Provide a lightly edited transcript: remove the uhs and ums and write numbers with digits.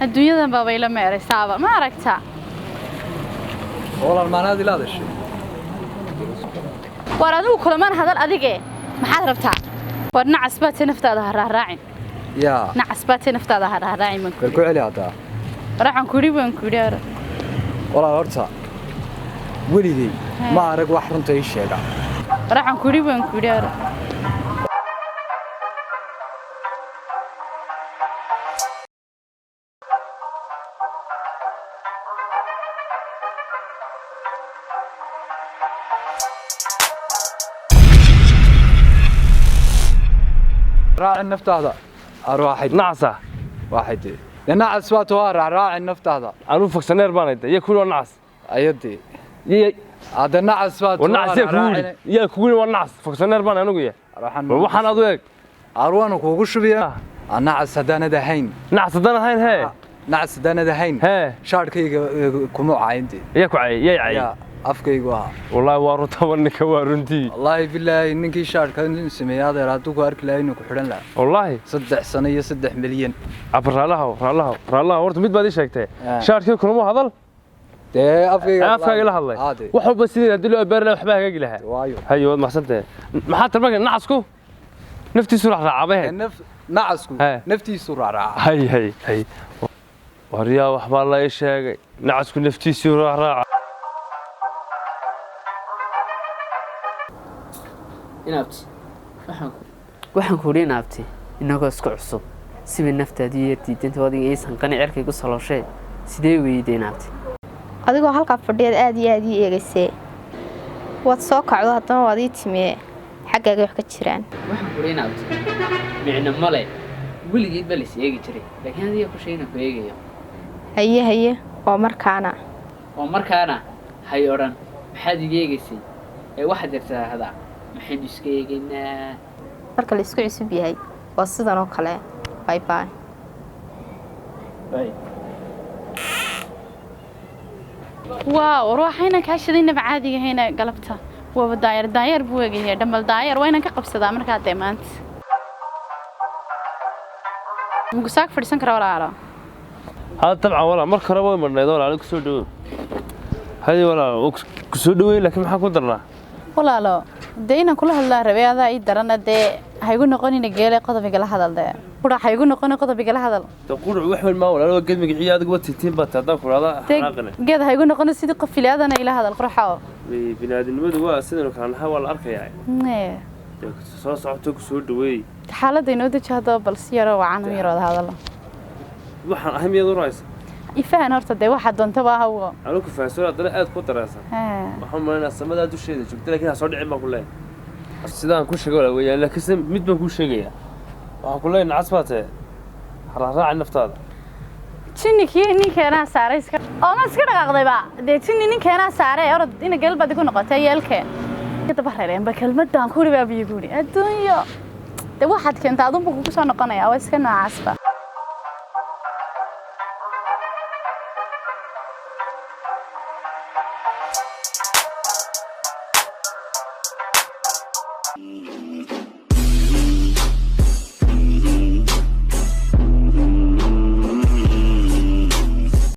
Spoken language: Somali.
الدنيا ذا بابا إلى ميري سابا ما ركتا والله المعنى هذه لا هذا الشيء ورادو كل ما هذا الأديك ما حد ربتا ورنا عصبات نفط هذا راعين يا نعصبات نفط هذا راعين من بالكل علي هذا راح نكوري ونكوري والله هرتا ولدي ما أرق واحد تعيش هذا راح نكوري ونكوري راعي النفط هذا أرواحد نعسة واحد نعس واتوارع راعي النفط هذا أنا فكسنير بانيدا يكون نعس أيدي يي هذا نعس والنعس يكون والنعس فكسنير بان أنا وياه وحنا أضويك أروانك وقش بيا النعس هدانا دحين نعس دنا هين هي نعس هدانا دحين هي شاركي كموع عندي ياكو عي يا عي يا أفكي جوا والله وارث ونك وارنتي والله بالله إنك شارك سمي هذا راتوك أرك لينك وحرن لا والله صدق سنة صدق مليون عبر الله ورت ميد بدي شيكتي شاركي كلمو هذل ده أفكي له الله وحب سيدي دلو أبرنا وحبها جيلها وايو هيو ما حسنته ما حتى ما نعسكو نفتي سرعة رعبه نعسكو نفتي سرعة هي وريا وحبا الله يشاقي نعسكو نفتي سرعة راعة inaabti waxaan ku wariin inaabti inagoo isku cusub sibi naftaadii yartiidinta wadiga aysan qani cirkay ku salooshay sidee weeyday inaabti adigoo halka fadhiyad aad iyo aad ii eegaysay wad soo kacdo haddana waad ii timee xaggaaga wax ka jiraan waxaan ku wariin inaabti micna male weligeed baa lis eegi jiray laakiin adiga ku sheegna ku eegayo haye oo markaana hay odhan maxaad iga eegaysay ee waxaad jirtaa hadaa maxaynu iska eegaynaa marka la isku cusub yahay waa sidan oo kale bye bye واو روحينا كاشدين بعادي هنا قلبتها داير بوجي هي دمل داير وين كقبسدا marka deemaant mugusaak fadhisan kara walaalo هذا طبعا والله مركب ربوي من يدور عليك سودو هذه ولا كسودوي لكن ما حكون درنا walaalo deena kula hadlaa rabay adaa ii darana de haygu noqonina geelay qodobiga la hadal de qura haygu noqon qodobiga la hadal تقول وحول ما ولا قد مقعي هذا قوت تيم بات هذا هذا حراقنا geed haygu noqon sidii qof filaadana ila hadal qurxo binaadinimadu waa sidoo kale hawal arkaya nee soo socoto ku soo dhaweey xaaladda inoo dajahdo bal si yar oo aan yarooda hadal waxaan ahmiyad u raaysan ifaan horta de waxa doonta baa hawo anigu ku faasoo hadana aad ku daraasan waxaan maana samada dusheeda joogta laakiin soo dhicin ma ku leeyahay sidaan ku sheego la weeyaan laakiin mid baan ku sheegaya waxaan ku leeyahay casbaate raac naftaada jinnikii ninkeena saaray iska oo ma iska dhaqaaqdayba de jinni ninkeena saaray orod in galbad ku noqotay yeelkeen inta bareereen ba kelmadan ku ribaa biyo guri adduunyo de waxaad keenta adun buu ku soo noqonaya waa iska naacasba